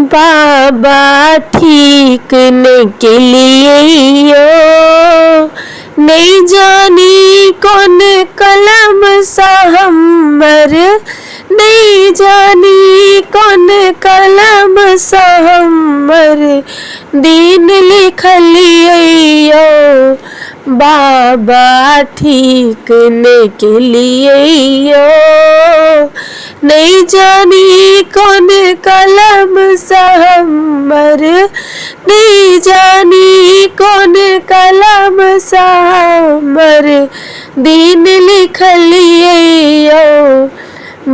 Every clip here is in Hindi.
बाबा ठीकने के लिए यो नहीं जानी कौन कलम सा हमर, नहीं जानी कौन कलम सा हमर दीन लिखलियो। बाबा ठीकने के लिए यो नहीं जानी कौन कलम सा हमर, नहीं जानी कौन कलम सा हमर दीन लिखलियो।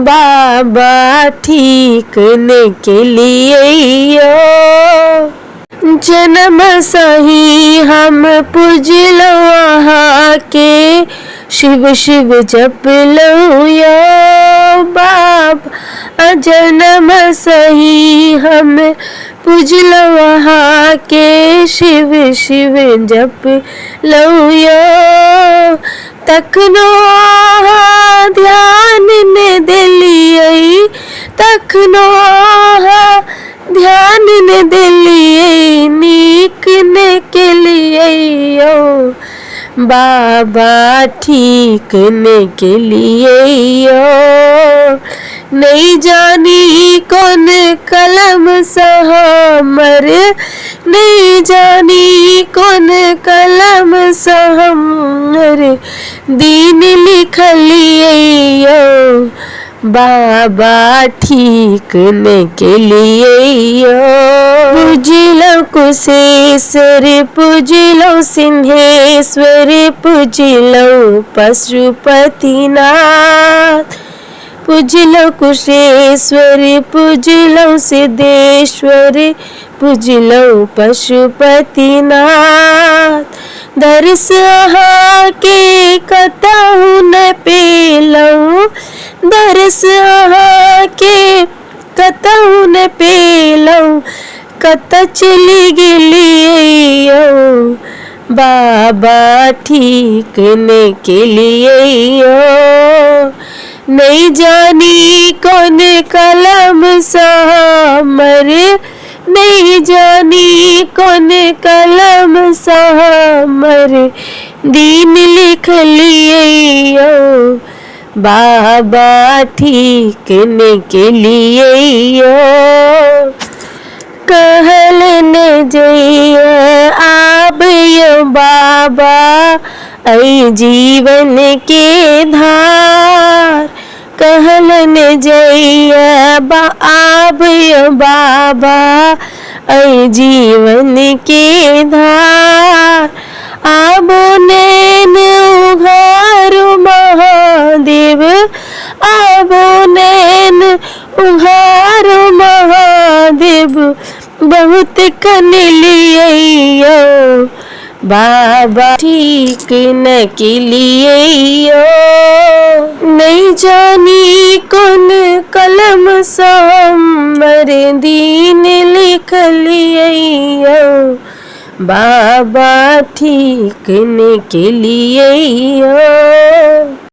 बाबा ठीकने के लिए यो जन्म सही हम पूजलो वहाँ के, शिव शिव जप लो यो बाबा जन्म सही हम पूजलो वहाँ के, शिव शिव जप लो यो तखनो ध्यान ने दिलियै, तखनो ध्यान ने दिलियै नीकने के लिए यो। बाबा ठीकने के लिए यो नहीं जानी कौन कलम सा हमर, नहीं जानी कौन कलम सा हमर दीन लिखलियो। बाबा ठीकने के लिए यो पूजिलो कुशेश्वर, पूजिलो सिंहेश्वर, पूजिलो पशुपतिनाथ, पूजिलो कुशेश्वर, पूजिलो सिद्धेश्वर, पूजिलो पशुपतिनाथ। दर्श के कतहु न पेलौ, दर्श के कतहु न पेलौ कत चली गेलियो। बाबा ठीकने के लिए यो नहीं जानी कौन कलम सा हमर, नहीं जानी कौन कलम सा हमर दीन लिखलियो। बाबा ठीकने के लिए यो कहल न जइया आब यो बाबा ऐ जीवन के धार, कहल न जइया आब यो बाबा ऐ जीवन के धार। आबो नैन उघारो महादेव, आबो नैन उघारो महादेव बहुत कन लियो। बाबा ठीकने के लिए यो नहीं जानी कौन कलम सा हमर दीन लिखलियो। बाबा ठीकने के लिए यो।